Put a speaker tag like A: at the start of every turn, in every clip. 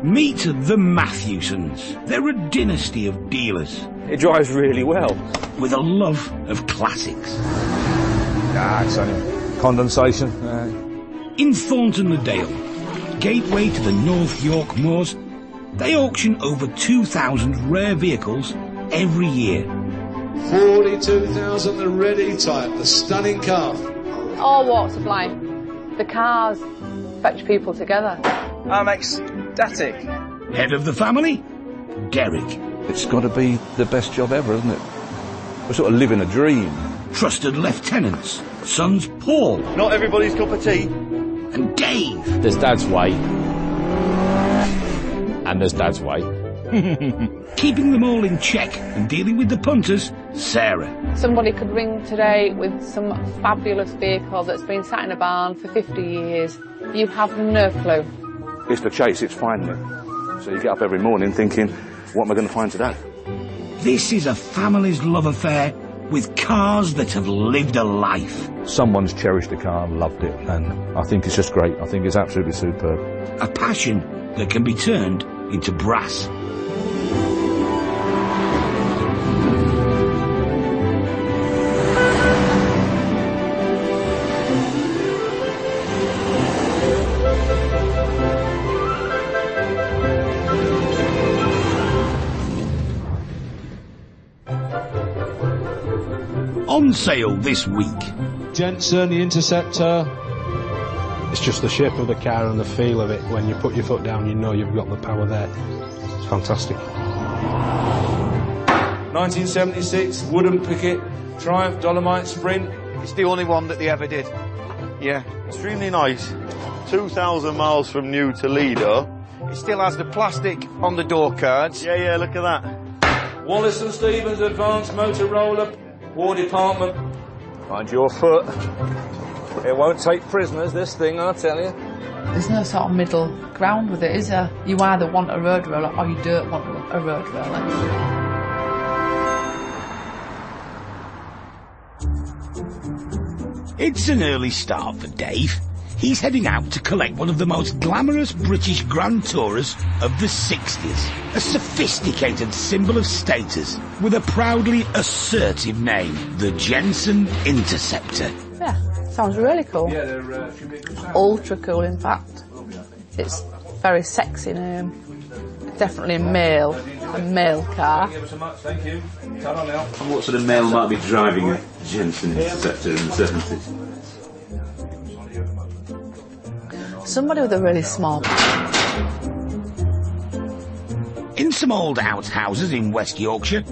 A: Meet the Matthewsons. They're a dynasty of dealers.
B: It drives really well.
A: With a love of classics.
B: It's only condensation.
A: In Thornton-le-Dale, gateway to the North York Moors, they auction over 2,000 rare vehicles every year.
C: 42,000, the Ready type, the stunning car.
D: All walks of life. The cars fetch people together.
B: I'm ecstatic.
A: Head of the family, Derek.
B: It's got to be the best job ever, isn't it? We're sort of living a dream.
A: Trusted lieutenants, sons Paul.
B: Not everybody's cup of tea.
A: And Dave.
E: There's Dad's way. And there's Dad's way.
A: Keeping them all in check and dealing with the punters, Sarah.
D: Somebody could ring today with some fabulous vehicle that's been sat in a barn for 50 years. You have no clue.
B: It's the chase, it's finding it. So you get up every morning thinking, what am I going to find today?
A: This is a family's love affair with cars that have lived a life.
B: Someone's cherished the car and loved it, and I think it's just great. I think it's absolutely superb.
A: A passion that can be turned into brass. On sale this week.
C: Jensen, the Interceptor.
F: It's just the shape of the car and the feel of it. When you put your foot down, you know you've got the power there. It's fantastic.
C: 1976, wooden picket, Triumph Dolomite Sprint.
G: It's the only one that they ever did. Yeah.
H: Extremely nice. 2,000 miles from New Toledo.
G: It still has the plastic on the door cards.
H: Yeah, look at that.
C: Wallace & Stevens Advanced Motorola, War Department.
B: Mind your foot. It won't take prisoners, this thing, I'll tell you.
D: There's no sort of middle ground with it, is there? You either want a road roller or you don't want a road roller.
A: It's an early start for Dave. He's heading out to collect one of the most glamorous British Grand Tourers of the 60s. A sophisticated symbol of status with a proudly assertive name, the Jensen Interceptor.
D: Yeah, sounds really cool.
C: Yeah, they're
D: Ultra cool, in fact. It's very sexy name. Definitely a male car.
C: Thank you. Turn on now.
I: What sort of male might be driving a Jensen Interceptor in the 70s?
D: Somebody with a really small...
A: In some old outhouses in West Yorkshire,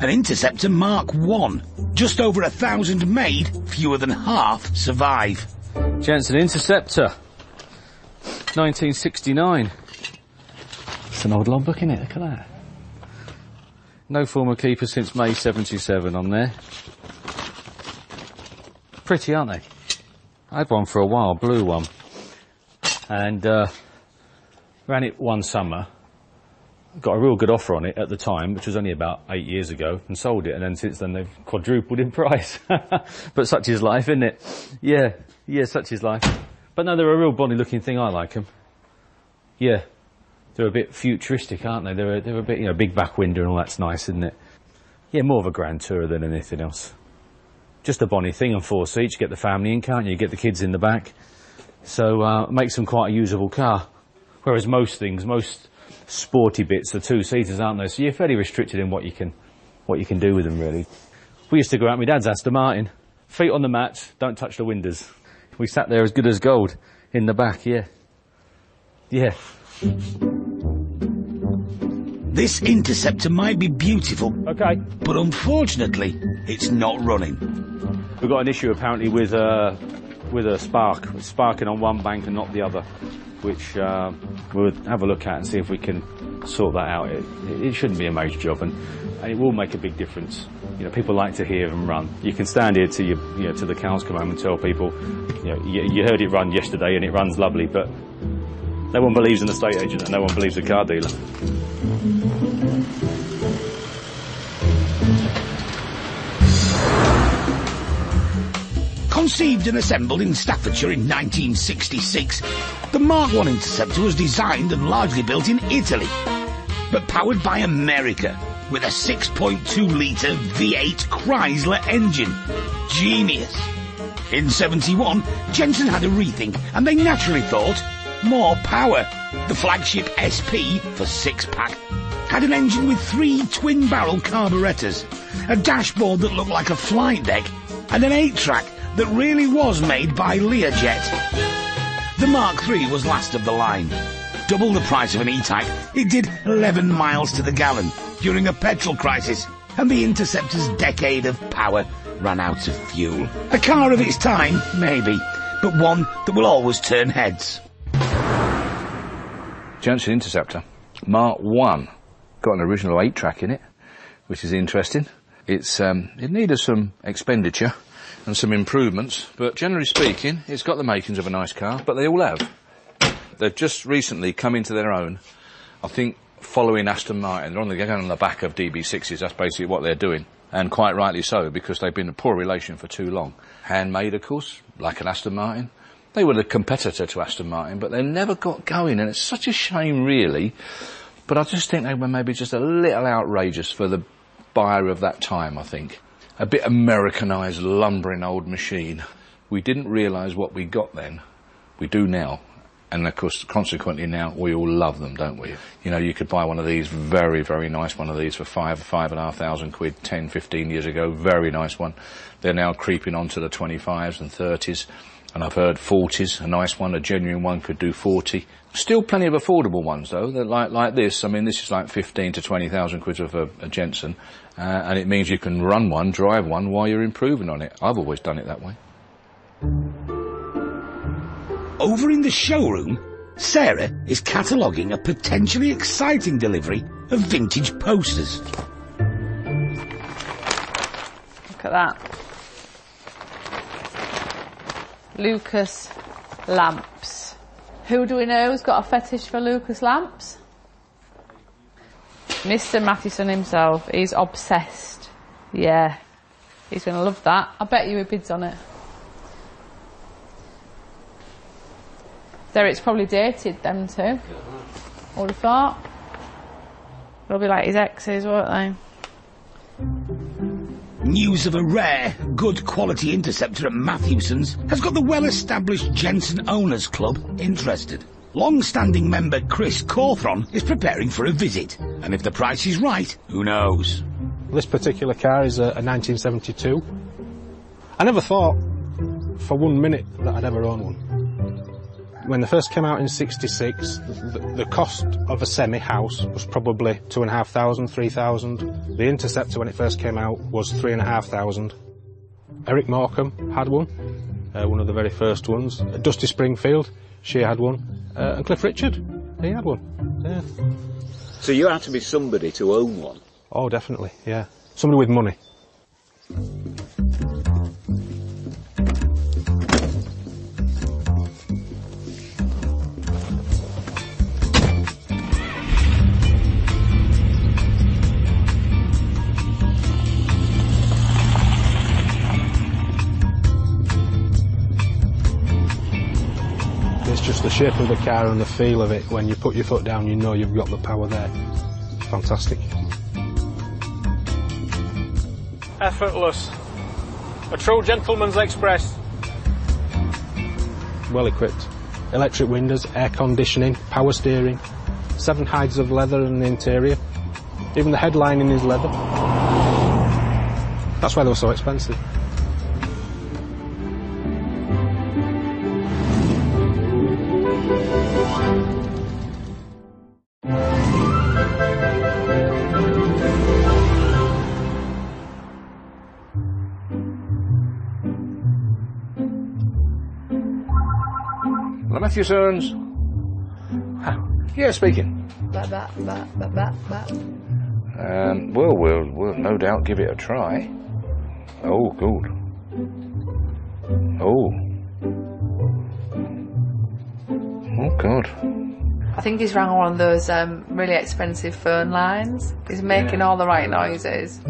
A: an Interceptor Mark I. Just over 1,000 made, fewer than half survive.
E: Jensen Interceptor, 1969. It's an old logbook, isn't it? Look at that. No former keeper since May 77 on there. Pretty, aren't they? I had one for a while, blue one. And ran it one summer. Got a real good offer on it at the time, which was only about 8 years ago, and sold it, and then since then they've quadrupled in price. But such is life, isn't it? Yeah, such is life. But no, they're a real bonny looking thing, I like them. Yeah, they're a bit futuristic, aren't they? They're a bit, big back window and all that's nice, isn't it? Yeah, more of a Grand Tourer than anything else. Just a bonny thing, and 4 seats, you get the family in, can't you? Get the kids in the back. So, it makes them quite a usable car. Whereas most sporty bits are 2-seaters, aren't they? So you're fairly restricted in what you can do with them, really. We used to go out with my dad's Aston Martin. Feet on the mat, don't touch the windows. We sat there as good as gold in the back, yeah.
A: This Interceptor might be beautiful,
E: Okay.
A: but unfortunately, it's not running.
E: We've got an issue apparently with a spark. It's sparking on one bank and not the other, which we'll have a look at and see if we can sort that out. It shouldn't be a major job, and it will make a big difference. People like to hear them run. You can stand here till till the cows come home and tell people, you heard it run yesterday and it runs lovely, but no one believes an estate agent and no one believes a car dealer.
A: Conceived and assembled in Staffordshire in 1966, the Mark I Interceptor was designed and largely built in Italy, but powered by America with a 6.2-litre V8 Chrysler engine. Genius. In 71, Jensen had a rethink, and they naturally thought, more power. The flagship SP, for six-pack, had an engine with 3 twin-barrel carburettors, a dashboard that looked like a flight deck, and an 8-track that really was made by Learjet. The Mark III was last of the line. Double the price of an E-Type, it did 11 miles to the gallon during a petrol crisis, and the Interceptor's decade of power ran out of fuel. A car of its time, maybe, but one that will always turn heads.
B: Jensen Interceptor, Mark I. Got an original 8-track in it, which is interesting. It needed some expenditure and some improvements, but generally speaking, it's got the makings of a nice car, but they all have. They've just recently come into their own, I think, following Aston Martin. They're going on the back of DB6s, that's basically what they're doing. And quite rightly so, because they've been in a poor relation for too long. Handmade, of course, like an Aston Martin. They were the competitor to Aston Martin, but they never got going, and it's such a shame, really. But I just think they were maybe just a little outrageous for the buyer of that time, I think. A bit Americanised, lumbering old machine. We didn't realise what we got then. We do now. And, of course, consequently now, we all love them, don't we? You know, you could buy one of these, very, very nice one of these, for £5,500 10, 15 years ago. Very nice one. They're now creeping onto the 25s and 30s. And I've heard 40s, a nice one, a genuine one could do 40. Still plenty of affordable ones, though. They're like this. I mean, this is like 15 to 20,000 quid of a Jensen. And it means you can run one, drive one, while you're improving on it. I've always done it that way.
A: Over in the showroom, Sarah is cataloguing a potentially exciting delivery of vintage posters.
D: Look at that. Lucas lamps. Who do we know has got a fetish for Lucas lamps? Mr. Mathieson himself. He's obsessed. Yeah. He's going to love that. I bet you he bids on it. Derek's probably dated them too. I would have thought. They'll be like his exes, won't they?
A: News of a rare, good quality Interceptor at Matthewson's has got the well-established Jensen Owners Club interested. Long-standing member Chris Cawthron is preparing for a visit, and if the price is right, who knows?
F: This particular car is a 1972. I never thought for 1 minute that I'd ever own one. When they first came out in '66, the cost of a semi-house was probably 2,500, 3,000. The Interceptor, when it first came out, was 3,500. Eric Morecambe had one of the very first ones. Dusty Springfield, she had one. And Cliff Richard, he had one. Yeah.
J: So you had to be somebody to own one?
F: Oh, definitely, yeah. Somebody with money. Just the shape of the car and the feel of it. When you put your foot down, you know you've got the power there. Fantastic.
K: Effortless. A true gentleman's express.
F: Well equipped. Electric windows, air conditioning, power steering, 7 hides of leather in the interior. Even the headlining is leather. That's why they were so expensive.
B: Matthewson's. Yeah, speaking. Well, we'll no doubt give it a try. Oh, good. Oh, God.
D: I think he's rang one of those really expensive phone lines. He's making all the right noises.